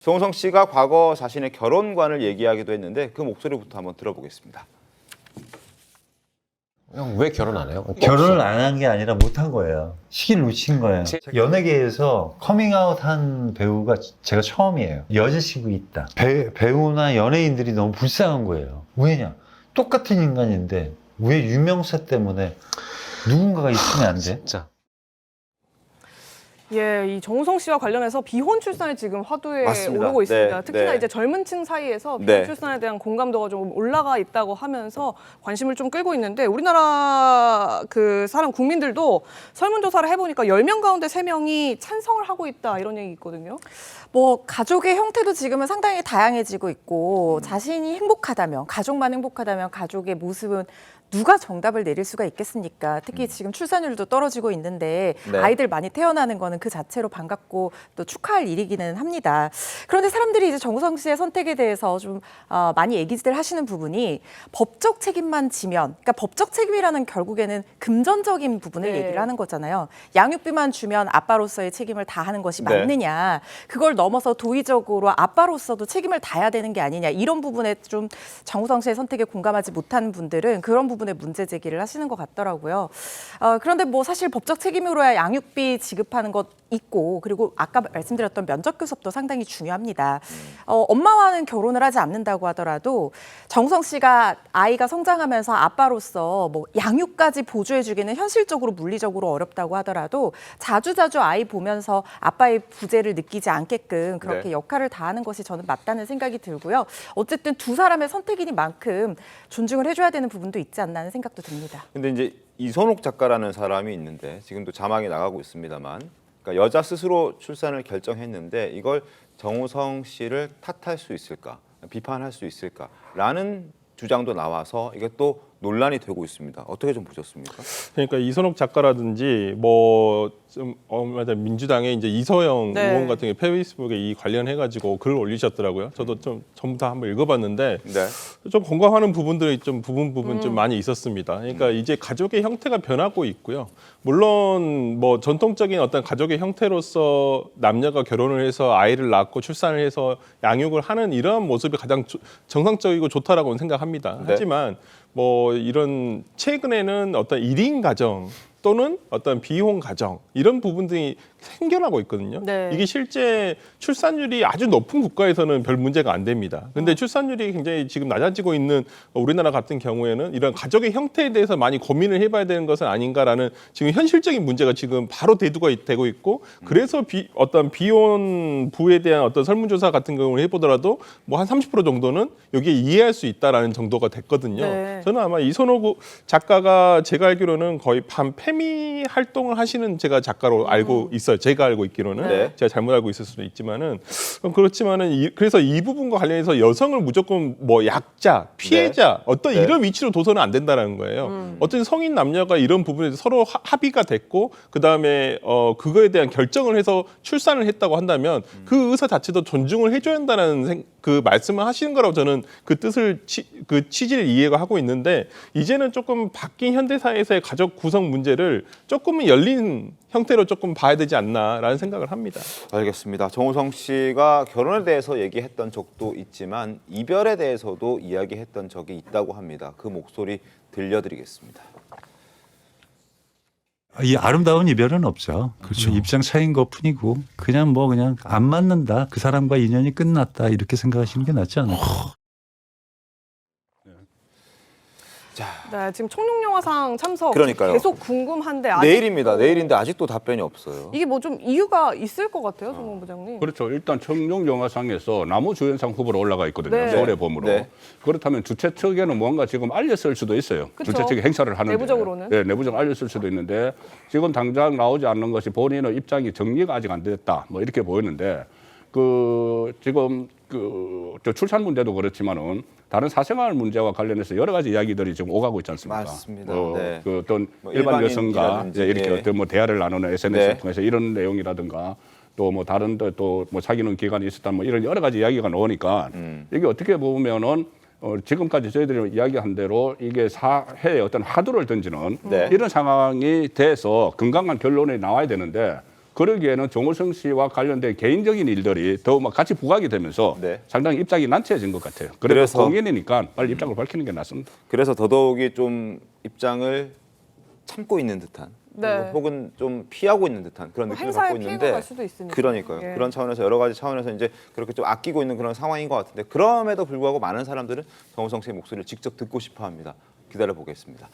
송성 씨가 과거 자신의 결혼관을 얘기하기도 했는데 그 목소리부터 한번 들어보겠습니다. 형 왜 결혼 안 해요? 결혼을 안 한 게 아니라 못 한 거예요. 시기를 놓친 거예요. 연예계에서 커밍아웃 한 배우가 제가 처음이에요. 여자친구 있다. 배우나 연예인들이 너무 불쌍한 거예요. 왜냐? 똑같은 인간인데 왜 유명세 때문에 누군가가 있으면 안 돼? 진짜. 예, 이 정우성 씨와 관련해서 비혼 출산이 지금 화두에 맞습니다. 오르고 있습니다. 네, 특히나 네. 이제 젊은 층 사이에서 비혼 네. 출산에 대한 공감도가 좀 올라가 있다고 하면서 관심을 좀 끌고 있는데 우리나라 그 사람 국민들도 설문조사를 해보니까 10명 가운데 3명이 찬성을 하고 있다 이런 얘기 있거든요. 뭐 가족의 형태도 지금은 상당히 다양해지고 있고 자신이 행복하다면, 가족만 행복하다면 가족의 모습은 누가 정답을 내릴 수가 있겠습니까? 특히 지금 출산율도 떨어지고 있는데 네. 아이들 많이 태어나는 거는 그 자체로 반갑고 또 축하할 일이기는 합니다. 그런데 사람들이 이제 정우성 씨의 선택에 대해서 좀 많이 얘기들 하시는 부분이 법적 책임만 지면, 그러니까 법적 책임이라는 결국에는 금전적인 부분을 네. 얘기를 하는 거잖아요. 양육비만 주면 아빠로서의 책임을 다하는 것이 네. 맞느냐? 그걸 넘어서 도의적으로 아빠로서도 책임을 다해야 되는 게 아니냐? 이런 부분에 좀 정우성 씨의 선택에 공감하지 못하는 분들은 그런 부분에 문제 제기를 하시는 것 같더라고요. 그런데 뭐 사실 법적 책임으로야 양육비 지급하는 것 있고, 그리고 아까 말씀드렸던 면접 교섭도 상당히 중요합니다. 엄마와는 결혼을 하지 않는다고 하더라도 정우성 씨가 아이가 성장하면서 아빠로서 뭐 양육까지 보조해주기는 현실적으로 물리적으로 어렵다고 하더라도 자주자주 아이 보면서 아빠의 부재를 느끼지 않게끔 그렇게 네. 역할을 다하는 것이 저는 맞다는 생각이 들고요. 어쨌든 두 사람의 선택이니만큼 존중을 해줘야 되는 부분도 있지 않나 하는 생각도 듭니다. 근데 이제 이선옥 작가라는 사람이 있는데 지금도 자막이 나가고 있습니다만, 그러니까 여자 스스로 출산을 결정했는데 이걸 정우성 씨를 탓할 수 있을까, 비판할 수 있을까라는 주장도 나와서 이게 또 논란이 되고 있습니다. 어떻게 좀 보셨습니까? 그러니까 이선옥 작가라든지 뭐 좀 민주당의 이제 이서영 네. 의원 같은 게 페이스북에 이 관련해가지고 글을 올리셨더라고요. 저도 좀 전부 다 한번 읽어봤는데 네. 좀 공감하는 부분들이 좀 부분 좀 많이 있었습니다. 그러니까 이제 가족의 형태가 변하고 있고요. 물론 뭐 전통적인 어떤 가족의 형태로서 남녀가 결혼을 해서 아이를 낳고 출산을 해서 양육을 하는 이러한 모습이 가장 정상적이고 좋다라고 생각합니다. 네. 하지만 뭐 이런 최근에는 어떤 1인 가정 또는 어떤 비혼 가정 이런 부분들이 생겨나고 있거든요. 네. 이게 실제 출산율이 아주 높은 국가에서는 별 문제가 안 됩니다. 근데 출산율이 굉장히 지금 낮아지고 있는 우리나라 같은 경우에는 이런 가족의 형태에 대해서 많이 고민을 해봐야 되는 것은 아닌가라는 지금 현실적인 문제가 지금 바로 대두가 되고 있고, 그래서 어떤 비혼 부에 대한 어떤 설문조사 같은 경우를 해보더라도 뭐 한 30% 정도는 여기에 이해할 수 있다라는 정도가 됐거든요. 네. 저는 아마 이선호 작가가 제가 알기로는 거의 페미 활동을 하시는 제가 작가로 알고 있어요. 제가 알고 있기로는. 네. 제가 잘못 알고 있을 수도 있지만은 그렇지만은 그래서 이 부분과 관련해서 여성을 무조건 뭐 약자, 피해자 어떤 네. 이런 위치로 둬서는 안 된다는 거예요. 어떤 성인 남녀가 이런 부분에서 서로 합의가 됐고 그다음에 그거에 대한 결정을 해서 출산을 했다고 한다면 그 의사 자체도 존중을 해줘야 한다는 그 말씀을 하시는 거라고 저는 그 뜻을 그 취지를 이해가 하고 있는데, 이제는 조금 바뀐 현대 사회에서의 가족 구성 문제를 조금은 열린 형태로 조금 봐야 되지 않나라는 생각을 합니다. 알겠습니다. 정우성 씨가 결혼에 대해서 얘기했던 적도 있지만 이별에 대해서도 이야기했던 적이 있다고 합니다. 그 목소리 들려드리겠습니다. 이 아름다운 이별은 없죠. 그렇죠. 입장 차이인 것 뿐이고 그냥 안 맞는다. 그 사람과 인연이 끝났다. 이렇게 생각하시는 게 낫지 않을까. 자, 네, 지금 청룡영화상 참석 그러니까요. 계속 궁금한데 아직도 내일입니다. 내일인데 아직도 답변이 없어요. 이게 뭐 좀 이유가 있을 것 같아요, 정원 부장님. 그렇죠. 일단 청룡영화상에서 나무주연상 후보로 올라가 있거든요. 네. 서울의 봄으로. 네. 그렇다면 주최 측에는 뭔가 지금 알렸을 수도 있어요. 그쵸. 주최 측이 행사를 하는데. 내부적으로는. 네, 내부적으로 알렸을 수도 있는데 지금 당장 나오지 않는 것이 본인의 입장이 정리가 아직 안 됐다. 뭐 이렇게 보이는데 지금 저 출산 문제도 그렇지만은 다른 사생활 문제와 관련해서 여러 가지 이야기들이 지금 오가고 있지 않습니까? 맞습니다. 네. 그 어떤 뭐 일반 여성과 일반인이라든지, 이렇게 예. 어떤 뭐 대화를 나누는 SNS를 네. 통해서 이런 내용이라든가 또 뭐 다른 또 뭐 사귀는 기간이 있었다 뭐 이런 여러 가지 이야기가 나오니까 이게 어떻게 보면은 지금까지 저희들이 이야기한 대로 이게 사회에 어떤 화두를 던지는 네. 이런 상황이 돼서 건강한 결론이 나와야 되는데 그러기에는 정호성 씨와 관련된 개인적인 일들이 더 막 같이 부각이 되면서 네. 상당히 입장이 난처해진 것 같아요. 그래서- 그래서 공연이니까 빨리 입장을 밝히는 게 낫습니다. 그래서 더더욱이 좀 입장을 참고 있는 듯한 네. 혹은 좀 피하고 있는 듯한 그런 뭐 느낌을 행사에 갖고 피해가 있는데 갈 수도 있으니까. 그러니까요. 예. 그런 차원에서 여러 가지 차원에서 이제 그렇게 좀 아끼고 있는 그런 상황인 것 같은데 그럼에도 불구하고 많은 사람들은 정우성 씨의 목소리를 직접 듣고 싶어 합니다. 기다려 보겠습니다.